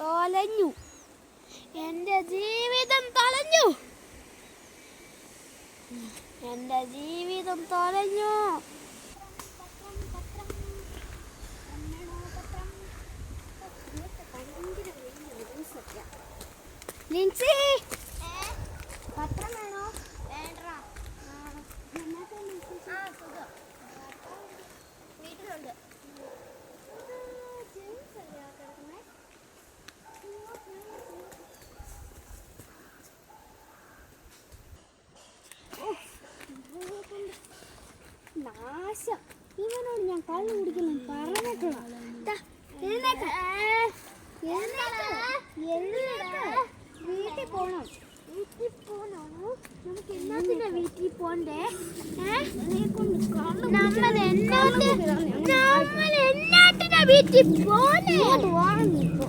തോലഞ്ഞു, എൻ്റെ ജീവിതം തോലഞ്ഞു, എൻ്റെ ജീവിതം തോലഞ്ഞു. ലിൻസി, പത്രം വേണോ? വേണ്ട, വീട്ടിലുണ്ട്. നാശം, ഇവനോട് ഞാൻ കള്ളു കുടിക്കണം പറഞ്ഞിട്ടുള്ള. വീട്ടിൽ പോണം. നമുക്ക് എന്നാത്തിന്റെ വീട്ടിൽ പോണ്ടേ? നമ്മൾ എന്നാത്തിന്റെ വീട്ടിൽ പോണേ? വാങ്ങിപ്പോ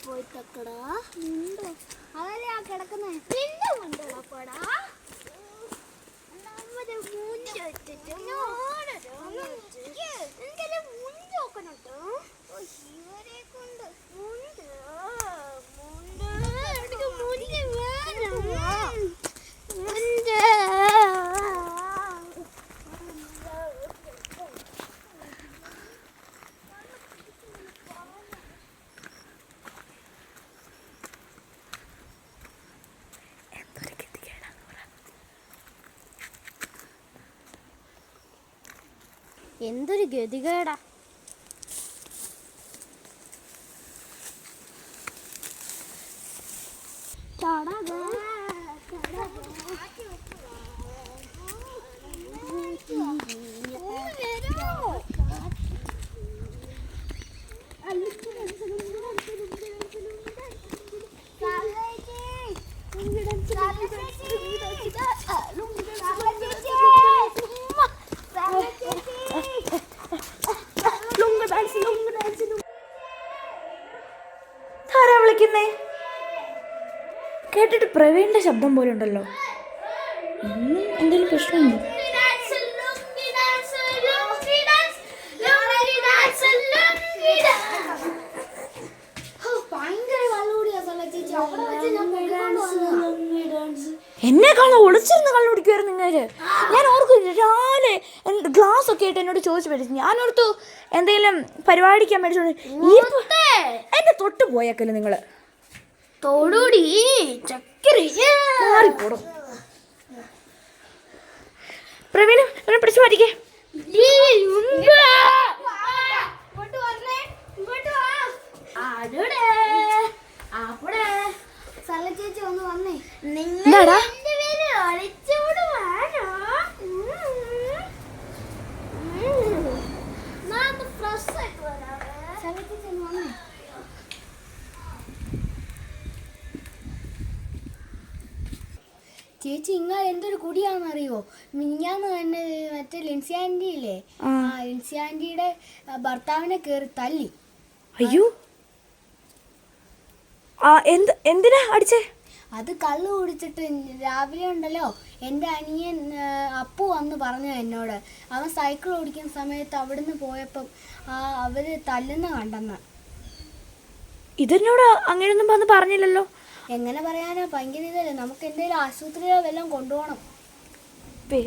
പോയിട്ടക്കടാ ഉണ്ടോ? അതല്ലേ ആ കിടക്കുന്ന പിന്നെ കൊണ്ടോടാ പോടാ. നമ്മുടെ മുഞ്ച് വെച്ചിട്ട് എന്തെങ്കിലും മുഞ്ച് നോക്കണട്ടോ. ഇവരെ കൊണ്ട് മുണ്ട് മുണ്ട് എനിക്ക് മുഞ്ച് വേണം. മുഞ്ച് എന്തൊരു ഗതികേടാ. കേട്ടിട്ട് പ്രവീണിന്റെ ശബ്ദം പോലെ ഉണ്ടല്ലോ. എന്തെങ്കിലും പ്രശ്നമുണ്ടോ? എന്നെക്കാളും ഒളിച്ചിരുന്ന് കള്ളു കുടിക്കുമായിരുന്നു നിങ്ങള്. ഞാൻ ഓർക്കും രാവിലെ ഗ്ലാസ് ഒക്കെ ആയിട്ട് എന്നോട് ചോദിച്ചു മേടിച്ചു. ഞാനോർത്തു എന്തെങ്കിലും പരിപാടിക്കാൻ മേടിച്ചോണ്ട് എന്റെ തൊട്ട് പോയേക്കല്ലോ നിങ്ങള്. തൊടുടി മാറിപ്പോടും. പ്രവീണ പിടിച്ചു മാറ്റിക്കേ. ചേച്ചി ഒന്ന് വന്നേ. എന്താടാ ചേച്ചി ഇങ്ങ എന്തൊരു കുടിയാണെന്നറിയോ? മിനിഞ്ഞാന്ന് തന്നെ മറ്റേ ലിൻസി ആന്റി ഇല്ലേ, ആ ലിൻസി ആന്റിയുടെ ഭർത്താവിനെ കേറി തല്ലി. അയ്യോ, എന്തിനാ അടിച്ചേ? അത് കള്ളു കുടിച്ചിട്ട് രാവിലെ ഉണ്ടല്ലോ, എൻ്റെ അനിയൻ അപ്പു വന്ന് പറഞ്ഞു എന്നോട്. അവൻ സൈക്കിൾ ഓടിക്കുന്ന സമയത്ത് അവിടുന്ന് പോയപ്പം അവര് തല്ലുന്ന കണ്ടെന്ന്. ഇതിനോട് അങ്ങനെയൊന്നും വന്ന് പറഞ്ഞില്ലല്ലോ. എങ്ങനെ പറയാനാ, ഭയങ്കര ഇതല്ലേ. നമുക്ക് എന്തെങ്കിലും ആശുപത്രിയിലോ വല്ലതും കൊണ്ടുപോകണം.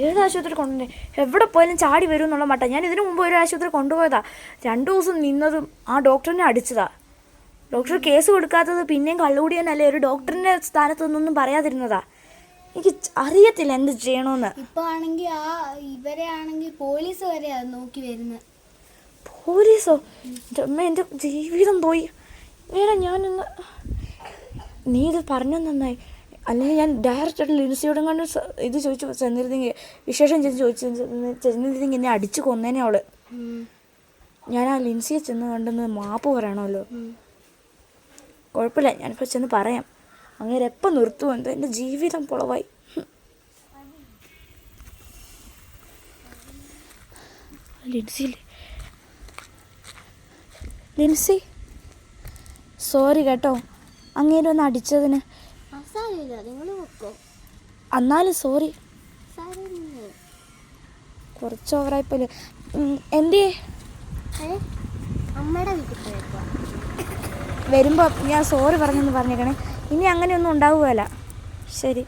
ഏത് ആശുപത്രി കൊണ്ടുപോകണ്ടേ? എവിടെ പോയാലും ചാടി വരും എന്നുള്ള മട്ട. ഞാൻ ഇതിനു മുമ്പ് ഒരു ആശുപത്രി കൊണ്ടുപോയതാ. 2 ദിവസം നിന്നതും ആ ഡോക്ടറിനെ അടിച്ചതാ. ഡോക്ടർ കേസ് കൊടുക്കാത്തത് പിന്നെയും കള്ളുകൂടിയാനല്ലേ ഒരു ഡോക്ടറിൻ്റെ സ്ഥാനത്ത് നിന്നൊന്നും പറയാതിരുന്നതാ. എനിക്ക് അറിയത്തില്ല എന്ത് ചെയ്യണമെന്ന്. ഇപ്പൊ ആണെങ്കിൽ ഇവരെ ആണെങ്കിൽ പോലീസ് വരെ നോക്കി വരുന്നത്. പോലീസോ? അമ്മ, എൻ്റെ ജീവിതം പോയി. വേറെ ഞാനൊന്ന് നീ ഇത് പറഞ്ഞു നന്നായി. അല്ലെങ്കിൽ ഞാൻ ഡയറക്റ്റായിട്ട് ലിൻസിയോടും കണ്ട് ഇത് ചോദിച്ചു ചെന്നിരുന്നെങ്കിൽ, വിശേഷം ചെന്നിരുന്നെങ്കിൽ എന്നെ അടിച്ചു കൊന്നേനെ അവള്. ഞാൻ ആ ലിൻസിയെ ചെന്ന് കണ്ടെന്ന് മാപ്പ് പറയണമല്ലോ. കുഴപ്പമില്ല, ഞാനിപ്പോൾ ചെന്ന് പറയാം. അങ്ങനെ എപ്പം നിർത്തുമോ എന്തോ, എൻ്റെ ജീവിതം പൊളവായി. ലിൻസി, സോറി കേട്ടോ അങ്ങേരെ ഒന്ന് അടിച്ചതിന്. നിങ്ങൾ വെക്കോ? എന്നാലും സോറി. കുറച്ച് ഓവറായിപ്പോലെ. എന്തേ അമ്മയുടെ വീട്ടിൽ പോയേക്കുക. വരുമ്പോൾ ഞാൻ സോറി പറഞ്ഞെന്ന് പറഞ്ഞേക്കണേ. ഇനി അങ്ങനെയൊന്നും ഉണ്ടാവുകയില്ല. ശരി.